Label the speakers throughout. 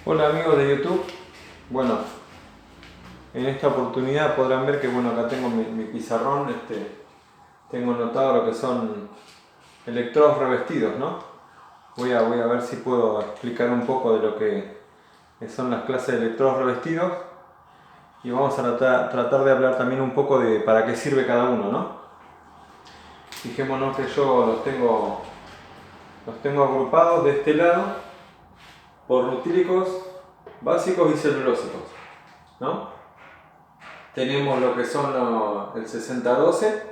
Speaker 1: Hola amigos de YouTube. Bueno, en esta oportunidad podrán ver que acá tengo mi pizarrón. Tengo anotado lo que son electrodos revestidos, ¿no? Voy a ver si puedo explicar un poco de lo que son las clases de electrodos revestidos, y vamos a tratar de hablar también un poco de para qué sirve cada uno, ¿no? Fijémonos que yo los tengo agrupados de este lado por rutílicos, básicos y celulósicos, ¿no? Tenemos lo que son el 6012,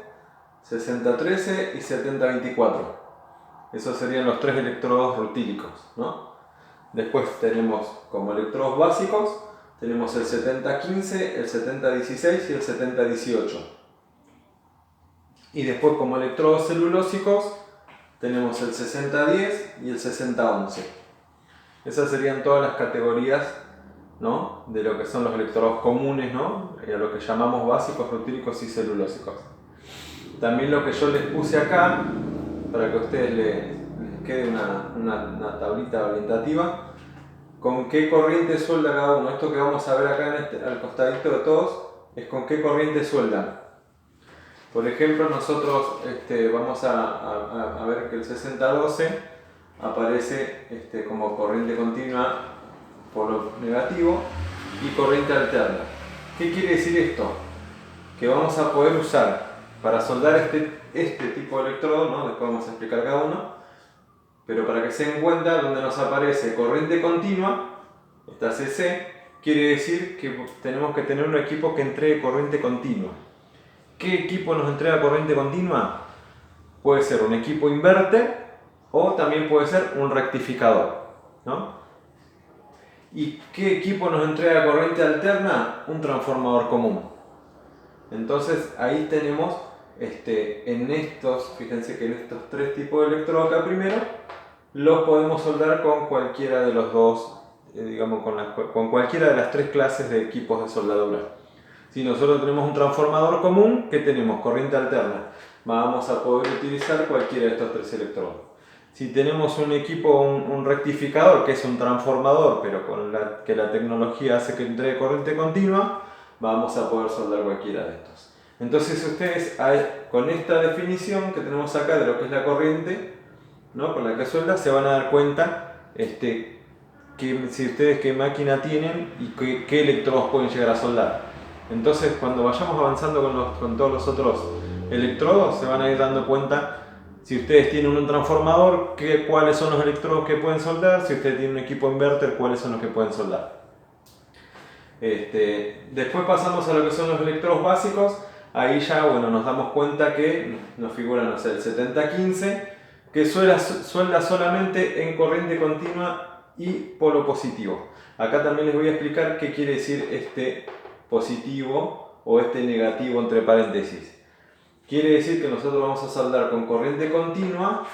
Speaker 1: 6013 y 7024. Esos serían los tres electrodos rutílicos, ¿no? Después tenemos como electrodos básicos, tenemos el 7015, el 7016 y el 7018. Y después como electrodos celulósicos tenemos el 6010 y el 6011. Esas serían todas las categorías, ¿no?, de lo que son los electrodos comunes, ¿no?, a lo que llamamos básicos, rutílicos y celulósicos. También lo que yo les puse acá, para que a ustedes les quede una tablita orientativa, con qué corriente suelda cada uno. Esto que vamos a ver acá al costadito de todos es con qué corriente sueldan. Por ejemplo, nosotros vamos a ver que el 6012 aparece como corriente continua, polo negativo, y corriente alterna. ¿Qué quiere decir esto? Que vamos a poder usar para soldar este tipo de electrodo, ¿no? Después vamos a explicar cada uno, pero para que se den cuenta, donde nos aparece corriente continua, esta CC, quiere decir que tenemos que tener un equipo que entregue corriente continua. ¿Qué equipo nos entrega corriente continua? Puede ser un equipo inverter o también puede ser un rectificador, ¿no? ¿Y qué equipo nos entrega corriente alterna? Un transformador común. Entonces ahí tenemos, fíjense que en estos tres tipos de electrodos acá primero, los podemos soldar con cualquiera de los dos, digamos con cualquiera de las tres clases de equipos de soldadura. Si nosotros tenemos un transformador común, ¿qué tenemos? Corriente alterna. Vamos a poder utilizar cualquiera de estos tres electrodos. Si tenemos un equipo, un rectificador, que es un transformador, pero que la tecnología hace que entregue corriente continua, vamos a poder soldar cualquiera de estos. Entonces ustedes, con esta definición que tenemos acá de lo que es la corriente, ¿no?, con la que suelda, se van a dar cuenta si ustedes qué máquina tienen y qué electrodos pueden llegar a soldar. Entonces, cuando vayamos avanzando con todos los otros electrodos, se van a ir dando cuenta, si ustedes tienen un transformador, cuáles son los electrodos que pueden soldar; si ustedes tienen un equipo inverter, cuáles son los que pueden soldar. Después pasamos a lo que son los electrodos básicos. Ahí ya nos damos cuenta que nos figuran, el 7015, que suelda solamente en corriente continua y polo positivo. Acá también les voy a explicar qué quiere decir este positivo o este negativo entre paréntesis. Quiere decir que nosotros vamos a soldar con corriente continua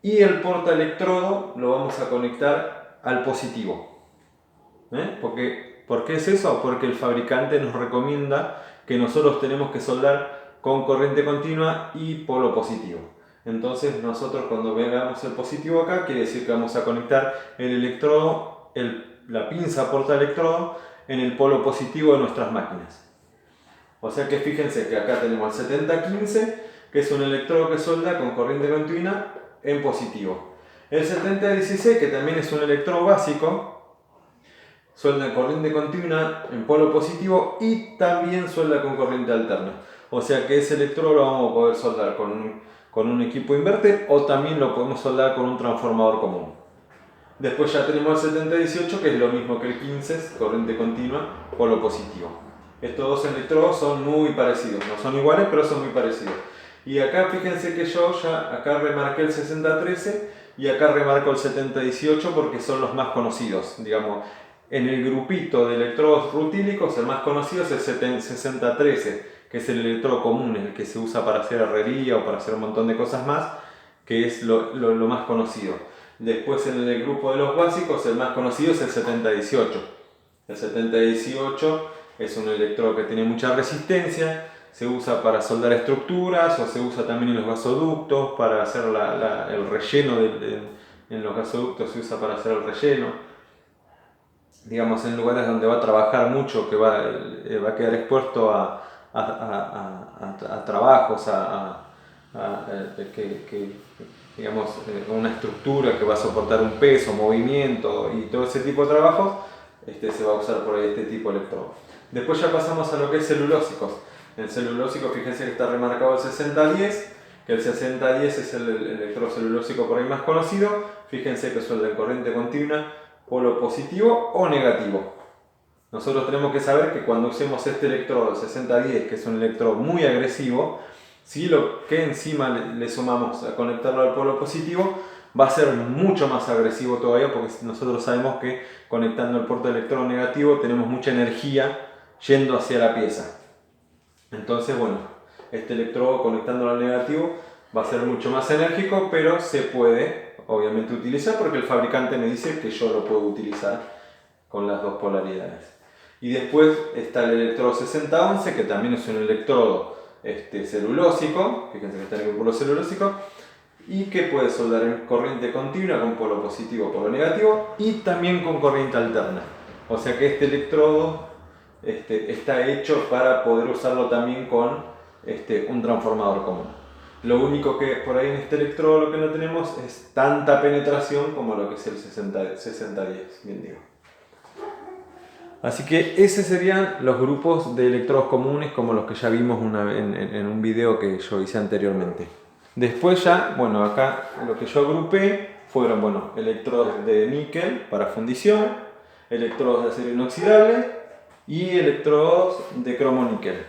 Speaker 1: y el portaelectrodo lo vamos a conectar al positivo. ¿Por qué es eso? Porque el fabricante nos recomienda que nosotros tenemos que soldar con corriente continua y polo positivo. Entonces nosotros, cuando veamos el positivo acá, quiere decir que vamos a conectar el electrodo, la pinza portaelectrodo, en el polo positivo de nuestras máquinas. O sea que fíjense que acá tenemos el 7015, que es un electrodo que solda con corriente continua en positivo. El 7016, que también es un electrodo básico, suelda en corriente continua en polo positivo y también suelda con corriente alterna. O sea que ese electrodo lo vamos a poder soldar con un equipo inverter, o también lo podemos soldar con un transformador común. Después ya tenemos el 7018, que es lo mismo que el 15, corriente continua, polo positivo. Estos dos electrodos son muy parecidos, no son iguales, pero son muy parecidos. Y acá fíjense que yo ya acá remarqué el 6013 y acá remarco el 7018 porque son los más conocidos. Digamos, en el grupito de electrodos rutílicos, el más conocido es el 6013, que es el electrodo común, el que se usa para hacer herrería o para hacer un montón de cosas más, que es lo más conocido. Después, en el grupo de los básicos, el más conocido es el 7018. El 7018 es un electrodo que tiene mucha resistencia, se usa para soldar estructuras, o se usa también en los gasoductos para hacer el relleno. En los gasoductos se usa para hacer el relleno. digamos, en lugares donde va a trabajar mucho, que va a quedar expuesto a trabajos, digamos, una estructura que va a soportar un peso, movimiento y todo ese tipo de trabajos, se va a usar por ahí este tipo de electrodo. Después ya pasamos a lo que es celulósicos. En celulósico, fíjense que está remarcado el 6010, que el 6010 es el electrodo celulósico por ahí más conocido. Fíjense que suelda en corriente continua, polo positivo o negativo. Nosotros tenemos que saber que cuando usemos este electrodo 6010, que es un electrodo muy agresivo, si lo que encima le sumamos a conectarlo al polo positivo, va a ser mucho más agresivo todavía, porque nosotros sabemos que conectando el puerto de electrodo negativo tenemos mucha energía yendo hacia la pieza. Entonces, bueno, este electrodo conectándolo al negativo va a ser mucho más enérgico, pero se puede obviamente utilizar porque el fabricante me dice que yo lo puedo utilizar con las dos polaridades. Y después está el electrodo 6011, que también es un electrodo celulósico, fíjense que está en el polo celulósico, y que puede soldar en corriente continua con polo positivo o polo negativo, y también con corriente alterna. O sea que este electrodo está hecho para poder usarlo también con un transformador común. Lo único que por ahí en este electrodo lo que no tenemos es tanta penetración como lo que es el 6010, bien digo. Así que esos serían los grupos de electrodos comunes como los que ya vimos en un video que yo hice anteriormente. Después ya, bueno, acá lo que yo agrupé fueron, bueno, electrodos de níquel para fundición, electrodos de acero inoxidable y electrodos de cromo-níquel.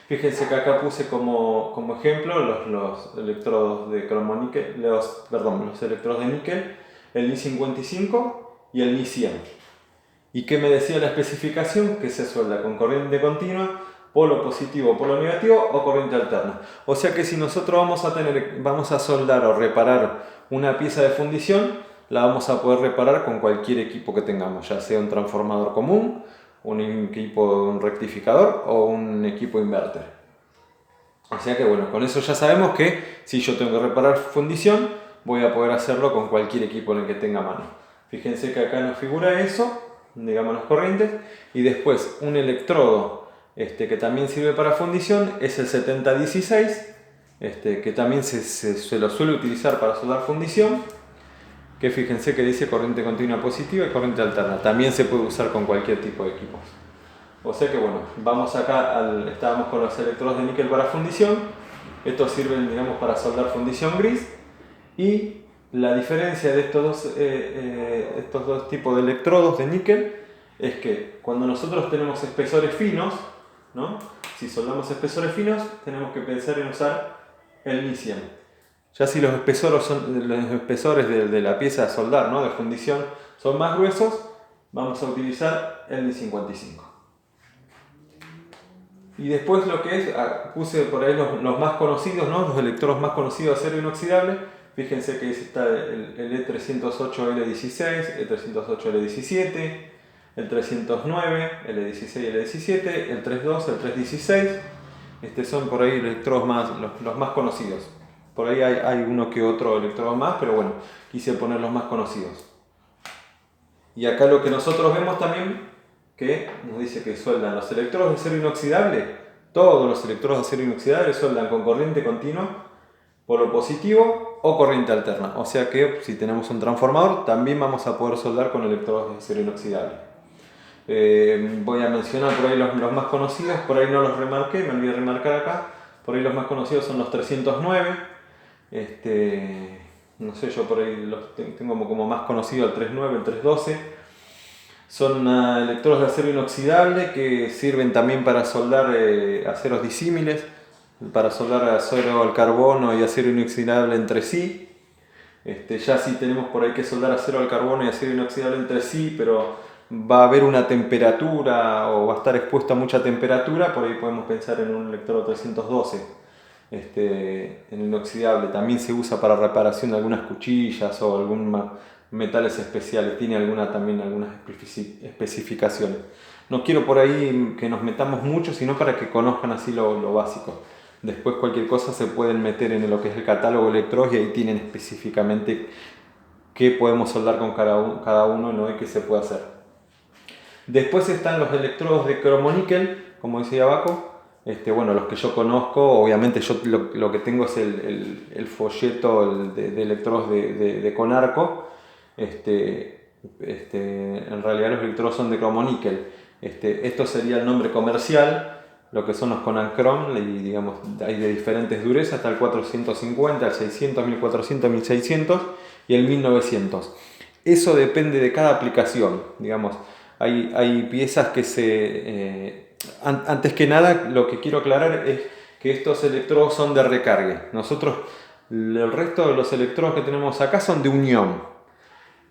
Speaker 1: Fíjense que acá puse como ejemplo los electrodos de cromo-níquel, los electrodos de níquel, el Ni 55 y el Ni 100. ¿Y qué me decía la especificación? Que se suelda con corriente continua, polo positivo, polo negativo o corriente alterna. O sea que si nosotros vamos a soldar o reparar una pieza de fundición, la vamos a poder reparar con cualquier equipo que tengamos, ya sea un transformador común, un equipo, un rectificador o un equipo inverter. O sea que bueno, con eso ya sabemos que si yo tengo que reparar fundición, voy a poder hacerlo con cualquier equipo en el que tenga mano. Fíjense que acá nos figura eso, digamos las corrientes, y después un electrodo que también sirve para fundición es el 7016, que también se lo suele utilizar para soldar fundición, que fíjense que dice corriente continua positiva y corriente alterna, también se puede usar con cualquier tipo de equipos. O sea que bueno, vamos acá, estábamos con los electrodos de níquel para fundición, estos sirven digamos para soldar fundición gris, y la diferencia de estos dos tipos de electrodos de níquel es que cuando nosotros tenemos espesores finos, ¿no? Si soldamos espesores finos, tenemos que pensar en usar el Ni 100. Ya si los espesores de la pieza a soldar, ¿no? De fundición, son más gruesos, vamos a utilizar el Ni 55. Y después lo que es, puse por ahí los más conocidos, ¿no? Los electrodos más conocidos de acero inoxidable. Fíjense que está el E308L16, E308L17, el 309, L16 y L17, el 32, el 316. Son por ahí electrodos los más conocidos. Por ahí hay uno que otro electrodo más, pero bueno, quise poner los más conocidos. Y acá lo que nosotros vemos también, que nos dice que sueldan los electrodos de acero inoxidable, todos los electrodos de acero inoxidable sueldan con corriente continua, polo positivo o corriente alterna. O sea que si tenemos un transformador, también vamos a poder soldar con electrodos de acero inoxidable. Voy a mencionar por ahí los más conocidos, por ahí no los remarqué, me olvidé remarcar acá. Por ahí los más conocidos son los 309. No sé, yo por ahí los tengo como más conocido el 39, el 312. Son electrodos de acero inoxidable que sirven también para soldar aceros disímiles, para soldar acero al carbono y acero inoxidable entre sí. Ya sí tenemos por ahí que soldar acero al carbono y acero inoxidable entre sí, pero va a haber una temperatura o va a estar expuesto a mucha temperatura, por ahí podemos pensar en un electrodo 312 en inoxidable. También se usa para reparación de algunas cuchillas o algunos metales especiales, tiene también algunas especificaciones. No quiero por ahí que nos metamos mucho, sino para que conozcan así lo básico. Después cualquier cosa se pueden meter en lo que es el catálogo de electrodos y ahí tienen específicamente qué podemos soldar con cada uno, ¿no? Y qué se puede hacer. Después están los electrodos de cromoníquel, como decía Baco. Bueno, los que yo conozco, obviamente yo lo que tengo es el folleto de electrodos de Conarco. En realidad los electrodos son de cromoníquel. Esto sería el nombre comercial, lo que son los Conacrom, y digamos, hay de diferentes durezas, hasta el 450, el 600, 1400, 1600 y el 1900. Eso depende de cada aplicación, digamos. Hay piezas que antes que nada, lo que quiero aclarar es que estos electrodos son de recargue. Nosotros, el resto de los electrodos que tenemos acá son de unión.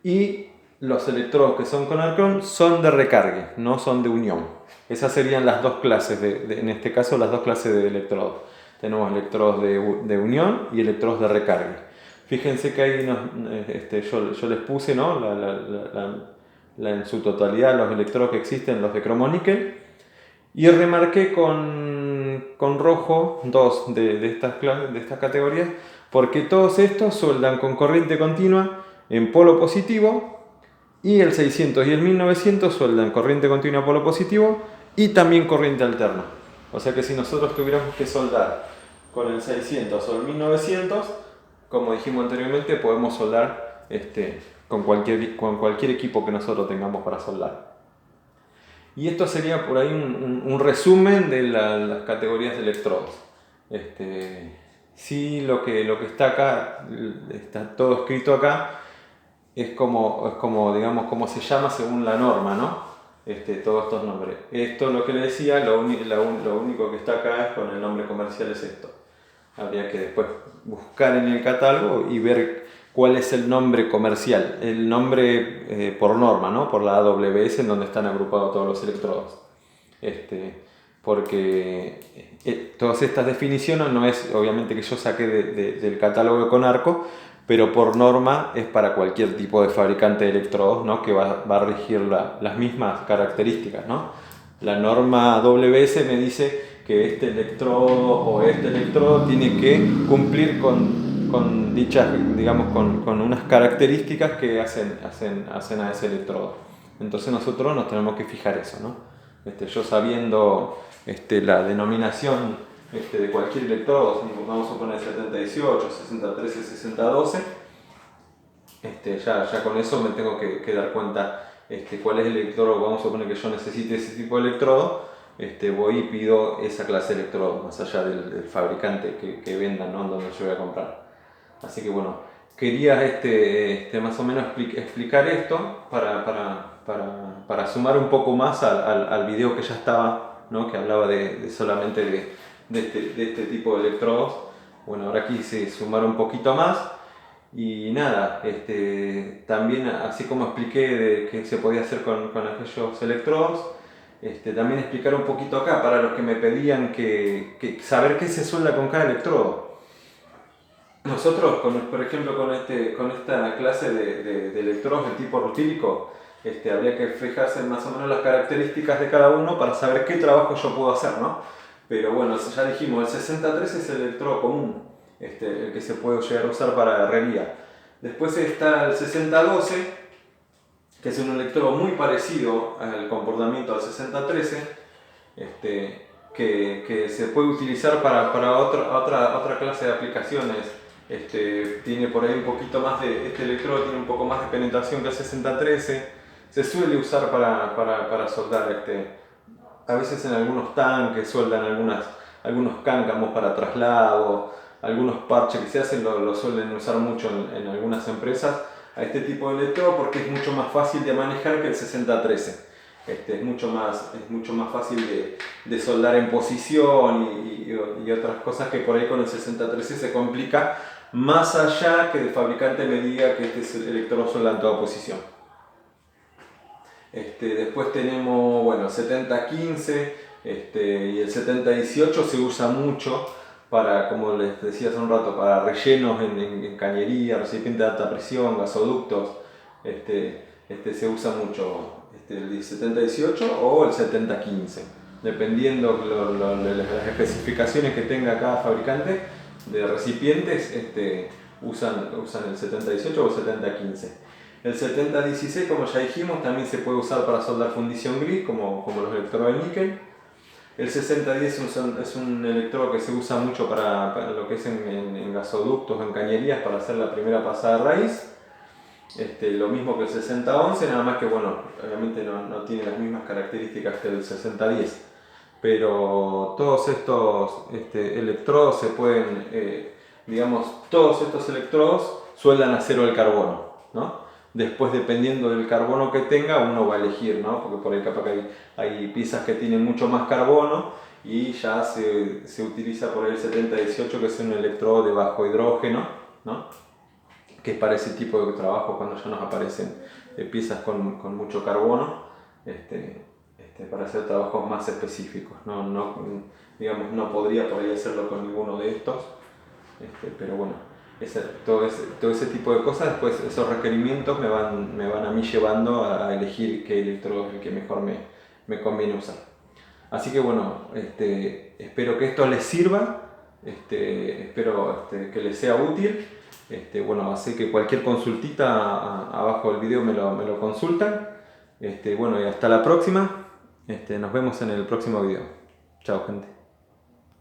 Speaker 1: Y los electrodos que son Conarcron son de recargue, no son de unión. Esas serían las dos clases, en este caso las dos clases de electrodos. Tenemos electrodos de unión y electrodos de recargue. Fíjense que ahí yo les puse, ¿no? En su totalidad los electrodos que existen, los de cromoníquel. Y remarqué con rojo dos de estas categorías, porque todos estos soldan con corriente continua en polo positivo, y el 600 y el 1900 sueldan corriente continua polo positivo y también corriente alterna. O sea que si nosotros tuviéramos que soldar con el 600 o el 1900, como dijimos anteriormente, podemos soldar con cualquier equipo que nosotros tengamos para soldar. Y esto sería por ahí un resumen de las categorías de electrodos. Sí, lo que está acá, está todo escrito acá, es como digamos, cómo se llama según la norma, ¿no? Todos estos nombres. Esto, lo que le decía, lo único que está acá es con el nombre comercial es esto. Habría que después buscar en el catálogo y ver cuál es el nombre comercial, el nombre por norma, ¿no? Por la AWS, en donde están agrupados todos los electrodos. Porque todas estas definiciones no es obviamente que yo saqué del catálogo de Conarco, pero por norma es para cualquier tipo de fabricante de electrodos, ¿no? Que va a regir las mismas características, ¿no? La norma AWS me dice que este electrodo tiene que cumplir con dichas, digamos, con unas características que hacen a ese electrodo. Entonces nosotros nos tenemos que fijar eso, ¿no? Yo sabiendo la denominación de cualquier electrodo, vamos a poner 7018, 6013, 6012, ya con eso me tengo que dar cuenta cuál es el electrodo. Vamos a suponer que yo necesite ese tipo de electrodo, voy y pido esa clase de electrodo, más allá del fabricante que venda, ¿no? Donde yo voy a comprar. Así que bueno, quería más o menos explicar esto para sumar un poco más al video que ya estaba, ¿no? Que hablaba solamente de este tipo de electrodos. Bueno, ahora quise sumar un poquito más. Y nada, también así como expliqué de qué se podía hacer con aquellos electrodos, también explicar un poquito acá para los que me pedían que saber qué se suelda con cada electrodo. Nosotros, por ejemplo, con esta clase de electrodos de tipo rutílico, habría que fijarse en más o menos las características de cada uno para saber qué trabajo yo puedo hacer, ¿no? Pero bueno, ya dijimos, el 6013 es el electrodo común, el que se puede llegar a usar para herrería. Después está el 6012, que es un electrodo muy parecido al comportamiento del 6013, que se puede utilizar para otra clase de aplicaciones. Tiene por ahí un poquito más este electrodo tiene un poco más de penetración que el 6013. Se suele usar para soldar, a veces en algunos tanques sueldan algunos cáncamos para traslado, algunos parches que se hacen lo suelen usar mucho en algunas empresas a este tipo de electrodo, porque es mucho más fácil de manejar que el 6013. Es mucho más fácil de soldar en posición y otras cosas que por ahí con el 6013 se complica, más allá que el fabricante me diga que este electrodo solda en toda posición. Después tenemos, bueno, 7015 y el 7018 se usa mucho para, como les decía hace un rato, para rellenos en cañería, recipiente de alta presión, gasoductos. Se usa mucho el 7018 o el 7015, dependiendo de las especificaciones que tenga cada fabricante de recipientes, usan el 7018 o el 7015. El 7016, como ya dijimos, también se puede usar para soldar fundición gris, como los electrodos de níquel. El 6010 es un electrodo que se usa mucho para lo que es en gasoductos, en cañerías, para hacer la primera pasada de raíz. Lo mismo que el 6011, nada más que bueno, obviamente no tiene las mismas características que el 6010. Pero todos estos electrodos se pueden, digamos, todos estos electrodos sueldan acero al carbono, ¿no? Después, dependiendo del carbono que tenga, uno va a elegir, ¿no? Porque por ahí capaz que hay piezas que tienen mucho más carbono y ya se utiliza por ahí el 7018, que es un electrodo de bajo hidrógeno, ¿no? Que es para ese tipo de trabajo cuando ya nos aparecen piezas con mucho carbono, para hacer trabajos más específicos. Digamos, no podría por ahí hacerlo con ninguno de estos, pero bueno, todo ese tipo de cosas, después esos requerimientos me van a mí llevando a elegir qué electrodo es el que mejor me conviene usar. Así que bueno, espero que esto les sirva, espero que les sea útil. Bueno, así que cualquier consultita abajo del video me lo consultan. Bueno, y hasta la próxima. Nos vemos en el próximo video. Chao, gente.